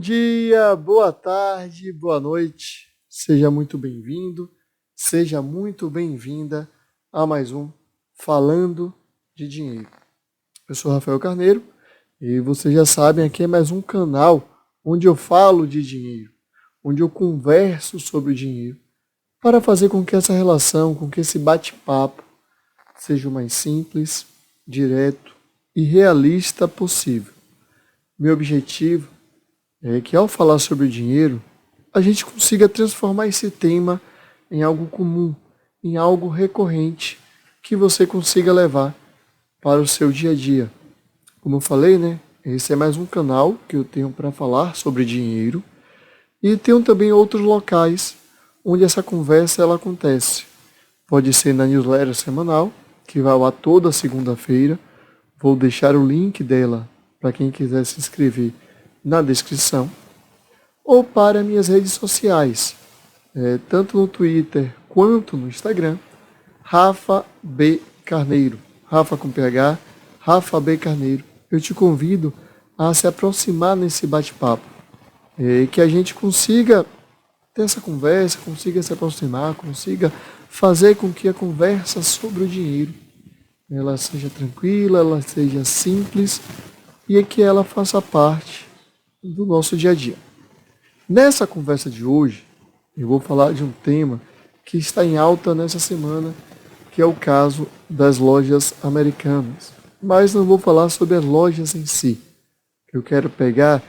dia, boa tarde, boa noite. Seja muito bem-vindo, seja muito bem-vinda a mais um Falando de Dinheiro. Eu sou Rafael Carneiro e vocês já sabem, aqui é mais um canal onde eu falo de dinheiro, onde eu converso sobre o dinheiro, para fazer com que essa relação, com que esse bate-papo seja o mais simples, direto e realista possível. Meu objetivo é que, ao falar sobre o dinheiro, a gente consiga transformar esse tema em algo comum, em algo recorrente, que você consiga levar para o seu dia a dia. Como eu falei, esse é mais um canal que eu tenho para falar sobre dinheiro, e tenho também outros locais onde essa conversa ela acontece. Pode ser na newsletter semanal, que vai lá toda segunda-feira. Vou deixar o link dela para quem quiser se inscrever na descrição, ou para minhas redes sociais, tanto no Twitter quanto no Instagram, Rafa B. Carneiro, Rafa com PH, Rafa B. Carneiro. Eu te convido a se aproximar nesse bate-papo, que a gente consiga ter essa conversa, consiga se aproximar, consiga fazer com que a conversa sobre o dinheiro ela seja tranquila, ela seja simples e que ela faça parte do nosso dia a dia. Nessa conversa de hoje, eu vou falar de um tema que está em alta nessa semana, que é o caso das lojas americanas. Mas não vou falar sobre as lojas em si. O que eu quero pegar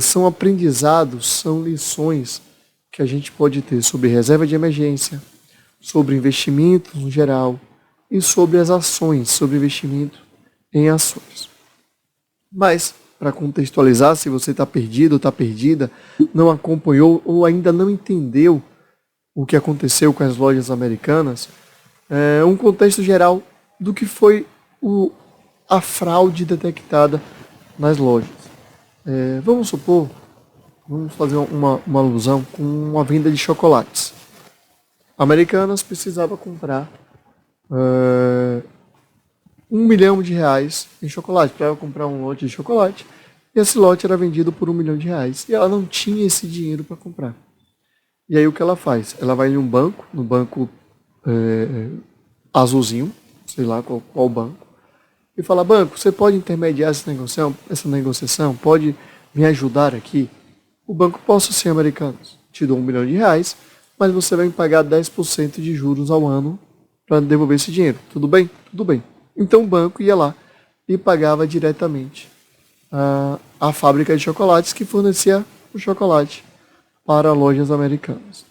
são aprendizados, são lições que a gente pode ter sobre reserva de emergência, sobre investimentos no geral e sobre as ações, sobre investimento em ações. Mas, para contextualizar, se você está perdido ou está perdida, não acompanhou ou ainda não entendeu o que aconteceu com as lojas americanas, um contexto geral do que foi a fraude detectada nas lojas. Vamos supor, vamos fazer uma alusão com uma venda de chocolates. Americanas precisava comprar R$ 1 milhão em chocolate, para ela comprar um lote de chocolate, e esse lote era vendido por R$ 1 milhão, e ela não tinha esse dinheiro para comprar. E aí o que ela faz? Ela vai em um banco, no banco azulzinho, sei lá qual banco, e fala: banco, você pode intermediar essa negociação? Pode me ajudar aqui? O banco: posso sim, Americanos. Te dou R$ 1 milhão, mas você vai me pagar 10% de juros ao ano para devolver esse dinheiro. Tudo bem? Tudo bem. Então o banco ia lá e pagava diretamente a fábrica de chocolates que fornecia o chocolate para lojas americanas.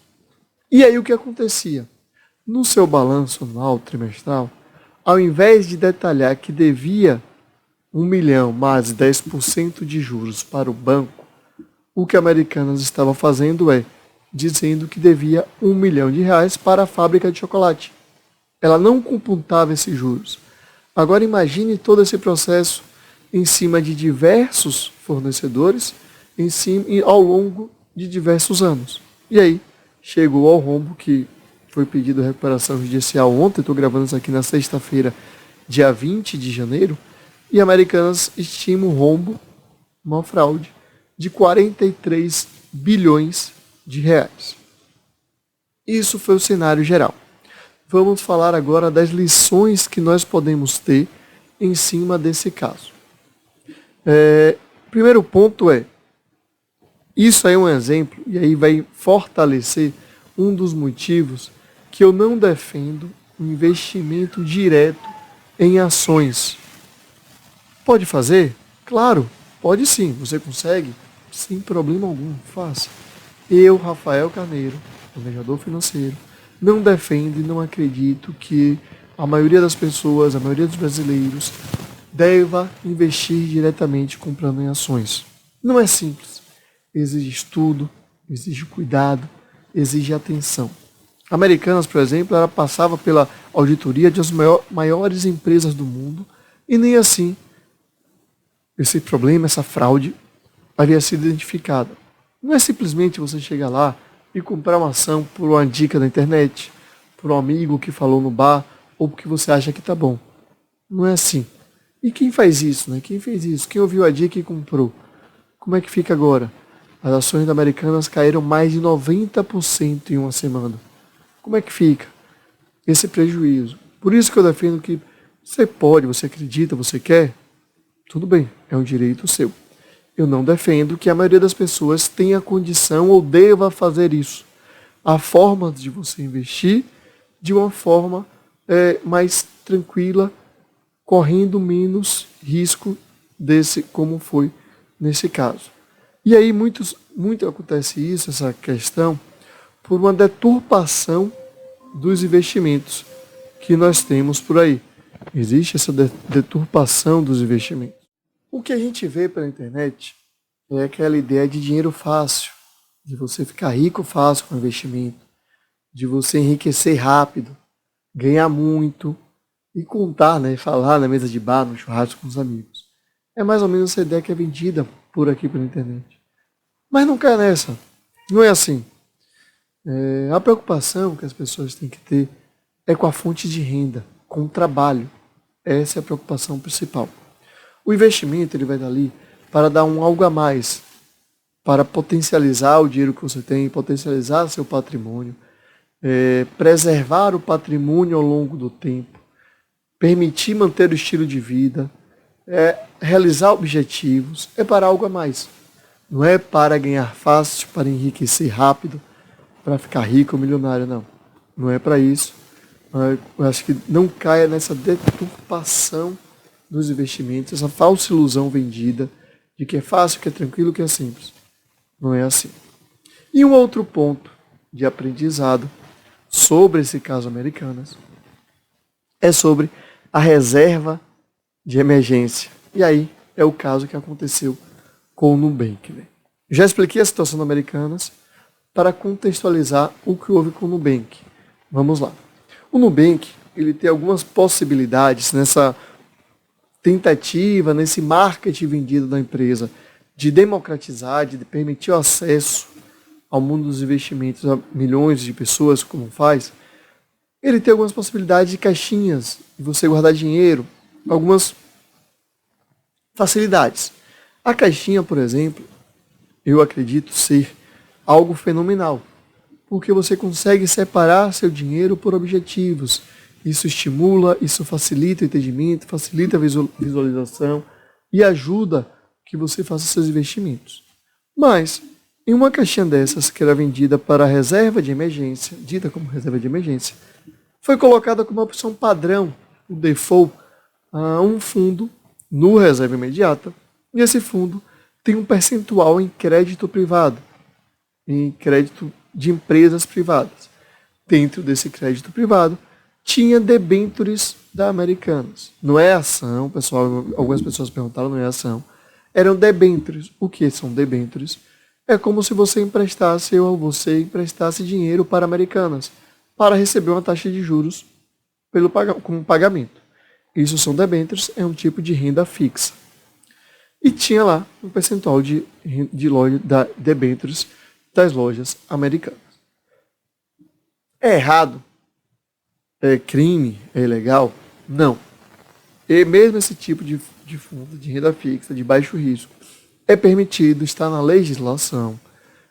E aí o que acontecia? No seu balanço anual, trimestral, ao invés de detalhar que devia R$ 1 milhão mais 10% de juros para o banco, o que a Americanas estava fazendo dizendo que devia R$ 1 milhão para a fábrica de chocolate. Ela não computava esses juros. Agora imagine todo esse processo em cima de diversos fornecedores, ao longo de diversos anos. E aí chegou ao rombo que foi pedido recuperação judicial ontem. Estou gravando isso aqui na sexta-feira, dia 20 de janeiro, e Americanas estima um rombo, uma fraude, de 43 bilhões de reais. Isso foi o cenário geral. Vamos falar agora das lições que nós podemos ter em cima desse caso. Primeiro ponto isso aí é um exemplo, e aí vai fortalecer um dos motivos que eu não defendo o investimento direto em ações. Pode fazer? Claro, pode sim. Você consegue? Sem problema algum, faça. Eu, Rafael Carneiro, planejador financeiro, não defendo e não acredito que a maioria das pessoas, a maioria dos brasileiros, deva investir diretamente comprando em ações. Não é simples. Exige estudo, exige cuidado, exige atenção. Americanas, por exemplo, ela passava pela auditoria de as maiores empresas do mundo e nem assim esse problema, essa fraude, havia sido identificada. Não é simplesmente você chegar lá e comprar uma ação por uma dica na internet, por um amigo que falou no bar, ou porque você acha que está bom. Não é assim. E quem faz isso, Quem fez isso? Quem ouviu a dica e comprou? Como é que fica agora? As ações da Americanas caíram mais de 90% em uma semana. Como é que fica esse prejuízo? Por isso que eu defendo que você pode, você acredita, você quer, tudo bem, é um direito seu. Eu não defendo que a maioria das pessoas tenha condição ou deva fazer isso. Há formas de você investir de uma forma mais tranquila, correndo menos risco desse, como foi nesse caso. E aí muito acontece isso, essa questão, por uma deturpação dos investimentos que nós temos por aí. Existe essa deturpação dos investimentos. O que a gente vê pela internet é aquela ideia de dinheiro fácil, de você ficar rico fácil com investimento, de você enriquecer rápido, ganhar muito e contar, né, falar na mesa de bar, no churrasco com os amigos. É mais ou menos essa ideia que é vendida por aqui pela internet. Mas não cai nessa. Não é assim. A preocupação que as pessoas têm que ter é com a fonte de renda, com o trabalho. Essa é a preocupação principal. O investimento ele vai dali para dar algo a mais, para potencializar o dinheiro que você tem, potencializar seu patrimônio, preservar o patrimônio ao longo do tempo, permitir manter o estilo de vida, realizar objetivos, é para algo a mais. Não é para ganhar fácil, para enriquecer rápido, para ficar rico ou milionário, não. Não é para isso. Eu acho que não caia nessa deturpação dos investimentos, essa falsa ilusão vendida de que é fácil, que é tranquilo, que é simples. Não é assim. E um outro ponto de aprendizado sobre esse caso Americanas é sobre a reserva de emergência. E aí é o caso que aconteceu com o Nubank. Né? Já expliquei a situação do Americanas para contextualizar o que houve com o Nubank. Vamos lá. O Nubank ele tem algumas possibilidades nessa tentativa, nesse marketing vendido da empresa de democratizar, de permitir o acesso ao mundo dos investimentos a milhões de pessoas, como faz. Ele tem algumas possibilidades de caixinhas, de você guardar dinheiro, algumas facilidades. A caixinha, por exemplo, eu acredito ser algo fenomenal, porque você consegue separar seu dinheiro por objetivos. Isso estimula, isso facilita o entendimento, facilita a visualização e ajuda que você faça seus investimentos. Mas, em uma caixinha dessas, que era vendida para reserva de emergência, dita como reserva de emergência, foi colocada como opção padrão, o default, a um fundo no reserva imediata, e esse fundo tem um percentual em crédito privado, em crédito de empresas privadas. Dentro desse crédito privado, tinha debêntures da Americanas. Não é ação, pessoal, algumas pessoas perguntaram, não é ação. Eram debêntures. O que são debêntures? É como se você emprestasse dinheiro para Americanas, para receber uma taxa de juros como pagamento. Isso são debêntures, é um tipo de renda fixa. E tinha lá um percentual de debêntures das lojas americanas. É errado? É crime? É ilegal? Não. E mesmo esse tipo de fundo de renda fixa, de baixo risco, é permitido, está na legislação,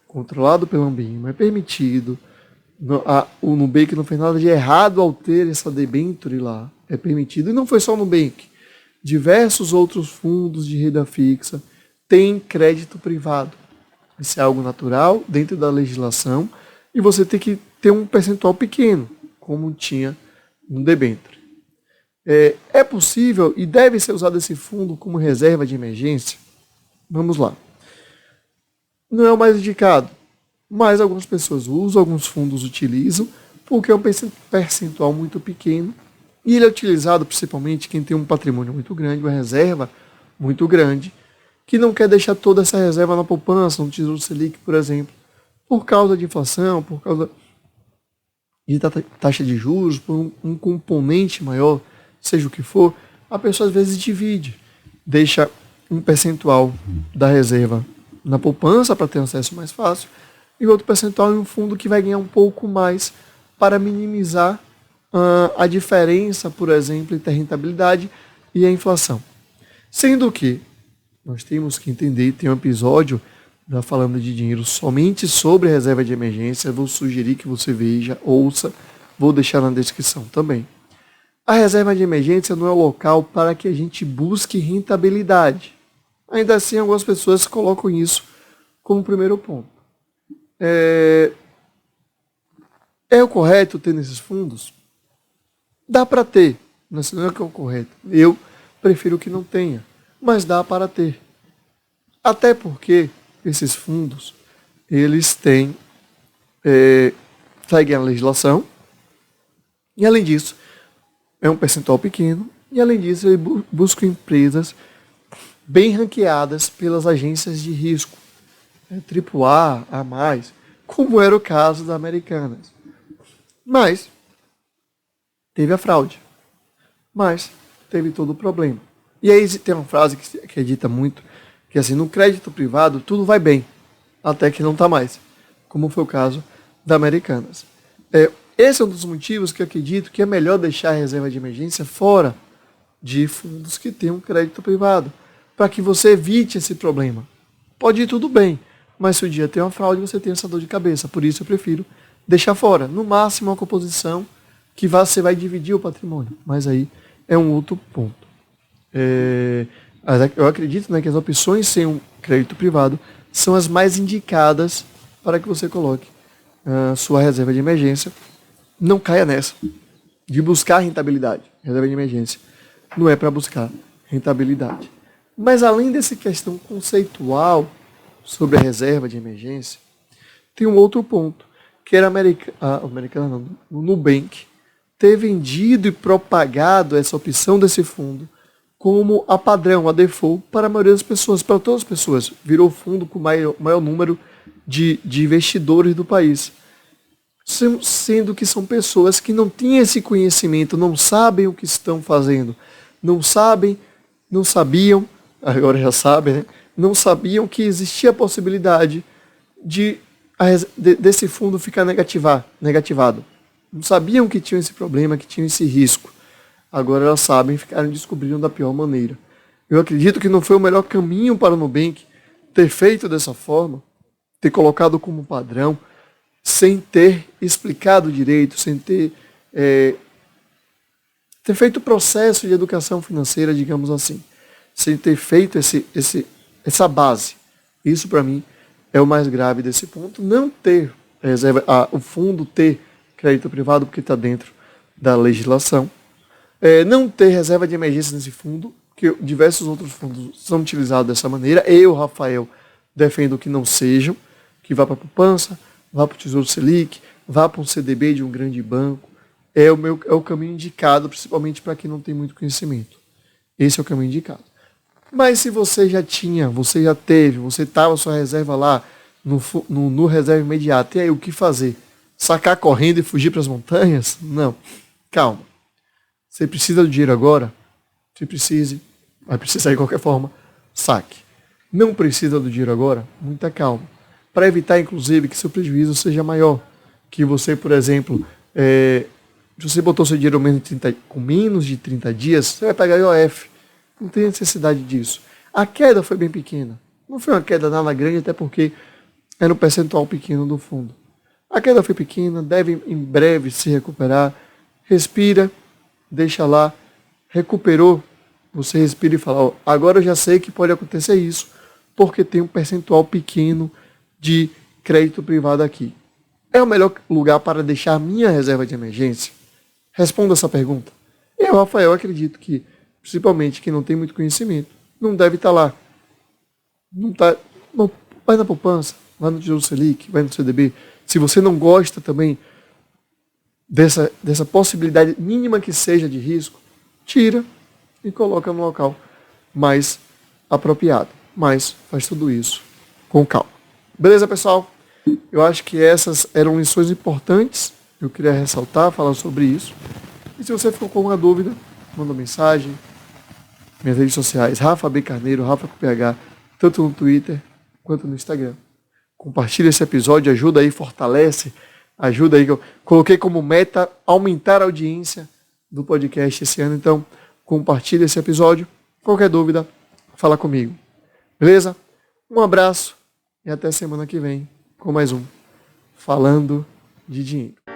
controlado pela Anbima, é permitido. O Nubank não fez nada de errado ao ter essa debênture lá. É permitido. E não foi só o Nubank. Diversos outros fundos de renda fixa têm crédito privado. Isso é algo natural dentro da legislação e você tem que ter um percentual pequeno, como tinha no debênture. É possível e deve ser usado esse fundo como reserva de emergência? Vamos lá. Não é o mais indicado, mas algumas pessoas usam, alguns fundos utilizam, porque é um percentual muito pequeno e ele é utilizado principalmente quem tem um patrimônio muito grande, uma reserva muito grande, que não quer deixar toda essa reserva na poupança, no Tesouro Selic, por exemplo, por causa de inflação, por causa de taxa de juros, por um componente maior, seja o que for, a pessoa às vezes divide, deixa um percentual da reserva na poupança para ter acesso mais fácil e outro percentual em um fundo que vai ganhar um pouco mais para minimizar a diferença, por exemplo, entre a rentabilidade e a inflação. Sendo que nós temos que entender, tem um episódio da Falando de Dinheiro somente sobre reserva de emergência, vou sugerir que você veja, ouça, vou deixar na descrição também. A reserva de emergência não é o local para que a gente busque rentabilidade. Ainda assim, algumas pessoas colocam isso como primeiro ponto. É o correto ter nesses fundos? Dá para ter, mas não é que é o correto. Eu prefiro que não tenha, mas dá para ter. Até porque esses fundos, eles seguem a legislação, e além disso, é um percentual pequeno, e além disso, eles buscam empresas bem ranqueadas pelas agências de risco, AAA, A+, como era o caso da Americanas. Mas teve a fraude, mas teve todo o problema. E aí tem uma frase que é dita muito, que assim, no crédito privado tudo vai bem, até que não está mais, como foi o caso da Americanas. Esse é um dos motivos que eu acredito que é melhor deixar a reserva de emergência fora de fundos que tenham crédito privado, para que você evite esse problema. Pode ir tudo bem, mas se o dia tem uma fraude, você tem essa dor de cabeça. Por isso eu prefiro deixar fora. No máximo, uma composição que você vai dividir o patrimônio. Mas aí é um outro ponto. Eu acredito, né, que as opções sem um crédito privado são as mais indicadas para que você coloque sua reserva de emergência. Não caia nessa de buscar rentabilidade. Reserva de emergência não é para buscar rentabilidade. Mas além dessa questão conceitual sobre a reserva de emergência, tem um outro ponto, que era o Nubank ter vendido e propagado essa opção desse fundo como a padrão, a default para a maioria das pessoas, para todas as pessoas. Virou fundo com o maior número de investidores do país. Sendo que são pessoas que não têm esse conhecimento, não sabem o que estão fazendo, não sabiam, agora já sabem, né? Não sabiam que existia a possibilidade desse fundo ficar negativado. Não sabiam que tinham esse problema, que tinham esse risco. Agora elas sabem e descobriram da pior maneira. Eu acredito que não foi o melhor caminho para o Nubank ter feito dessa forma, ter colocado como padrão, sem ter explicado direito, sem ter feito o processo de educação financeira, digamos assim, sem ter feito essa base. Isso, para mim, é o mais grave desse ponto. Não ter o fundo ter crédito privado, porque está dentro da legislação. Não ter reserva de emergência nesse fundo, que diversos outros fundos são utilizados dessa maneira. Eu, Rafael, defendo que não sejam, que vá para a poupança, vá para o Tesouro Selic, vá para um CDB de um grande banco. É o caminho indicado, principalmente para quem não tem muito conhecimento. Esse é o caminho indicado. Mas se você já tinha, você já teve, você estava sua reserva lá no reserva imediata, e aí o que fazer? Sacar correndo e fugir para as montanhas? Não. Calma. Você precisa do dinheiro agora? Se precise, vai precisar de qualquer forma, saque. Não precisa do dinheiro agora? Muita calma. Para evitar, inclusive, que seu prejuízo seja maior. Que você, por exemplo, se você botou seu dinheiro com menos de 30 dias, você vai pagar IOF. Não tem necessidade disso. A queda foi bem pequena. Não foi uma queda nada grande, até porque era um percentual pequeno do fundo. A queda foi pequena, deve em breve se recuperar. Respira, deixa lá, recuperou. Você respira e fala, agora eu já sei que pode acontecer isso, porque tem um percentual pequeno de crédito privado aqui. É o melhor lugar para deixar minha reserva de emergência? Responda essa pergunta. Eu, Rafael, acredito que, principalmente quem não tem muito conhecimento, não deve estar lá. Não, vai na poupança, vai no Tesouro Selic, vai no CDB. Se você não gosta também dessa possibilidade mínima que seja de risco, tira e coloca no local mais apropriado. Mas faz tudo isso com calma. Beleza, pessoal? Eu acho que essas eram lições importantes. Eu queria ressaltar, falar sobre isso. E se você ficou com alguma dúvida, manda mensagem. Minhas redes sociais, Rafa B. Carneiro, Rafa com PH, tanto no Twitter quanto no Instagram. Compartilha esse episódio, ajuda aí, fortalece, ajuda aí. Eu coloquei como meta aumentar a audiência do podcast esse ano. Então, compartilha esse episódio. Qualquer dúvida, fala comigo. Beleza? Um abraço. e até semana que vem com mais um Falando de Dinheiro.